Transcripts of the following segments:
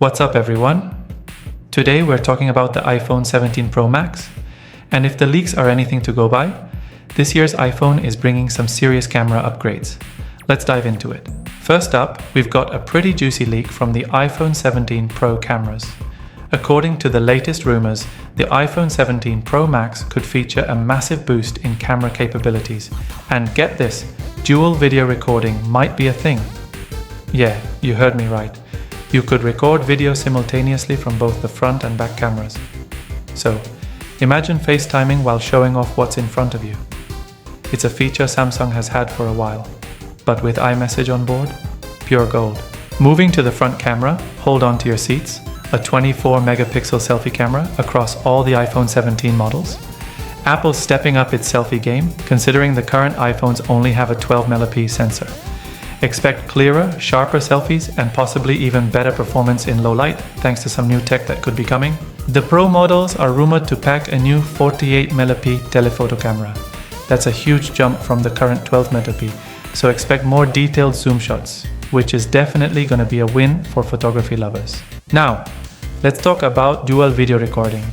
What's up everyone? Today we're talking about the iPhone 17 Pro Max, and if the leaks are anything to go by, this year's iPhone is bringing some serious camera upgrades. Let's dive into it. First up, we've got a pretty juicy leak from the iPhone 17 Pro cameras. According to the latest rumors, the iPhone 17 Pro Max could feature a massive boost in camera capabilities, and get this, dual video recording might be a thing. Yeah, you heard me right. You could record video simultaneously from both the front and back cameras. So, imagine FaceTiming while showing off what's in front of you. It's a feature Samsung has had for a while, but with iMessage on board, pure gold. Moving to the front camera, hold on to your seats, a 24 megapixel selfie camera across all the iPhone 17 models. Apple's stepping up its selfie game, considering the current iPhones only have a 12MP sensor. Expect clearer, sharper selfies and possibly even better performance in low light thanks to some new tech that could be coming. The Pro models are rumored to pack a new 48MP telephoto camera. That's a huge jump from the current 12MP, so expect more detailed zoom shots, which is definitely going to be a win for photography lovers. Now, let's talk about dual video recording.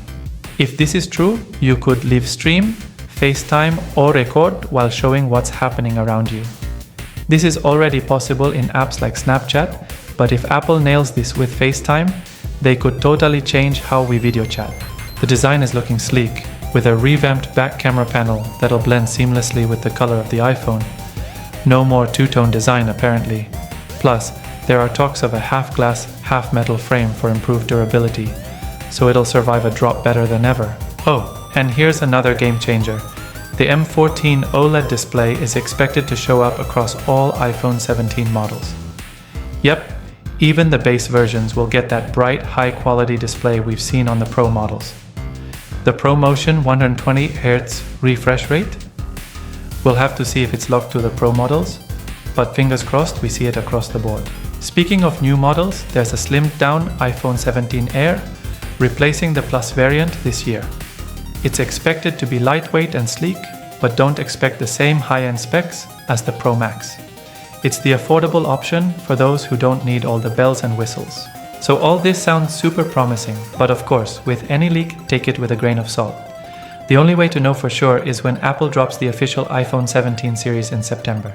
If this is true, you could live stream, FaceTime or record while showing what's happening around you. This is already possible in apps like Snapchat, but if Apple nails this with FaceTime, they could totally change how we video chat. The design is looking sleek, with a revamped back camera panel that'll blend seamlessly with the color of the iPhone. No more two-tone design apparently. Plus, there are talks of a half-glass, half-metal frame for improved durability, so it'll survive a drop better than ever. Oh, and here's another game changer. The M14 OLED display is expected to show up across all iPhone 17 models. Yep, even the base versions will get that bright, high-quality display we've seen on the Pro models. The ProMotion 120Hz refresh rate? We'll have to see if it's locked to the Pro models, but fingers crossed we see it across the board. Speaking of new models, there's a slimmed-down iPhone 17 Air, replacing the Plus variant this year. It's expected to be lightweight and sleek, but don't expect the same high-end specs as the Pro Max. It's the affordable option for those who don't need all the bells and whistles. So all this sounds super promising, but of course, with any leak, take it with a grain of salt. The only way to know for sure is when Apple drops the official iPhone 17 series in September.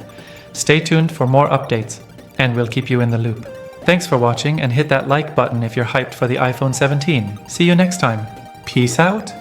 Stay tuned for more updates, and we'll keep you in the loop. Thanks for watching, and hit that like button if you're hyped for the iPhone 17. See you next time. Peace out.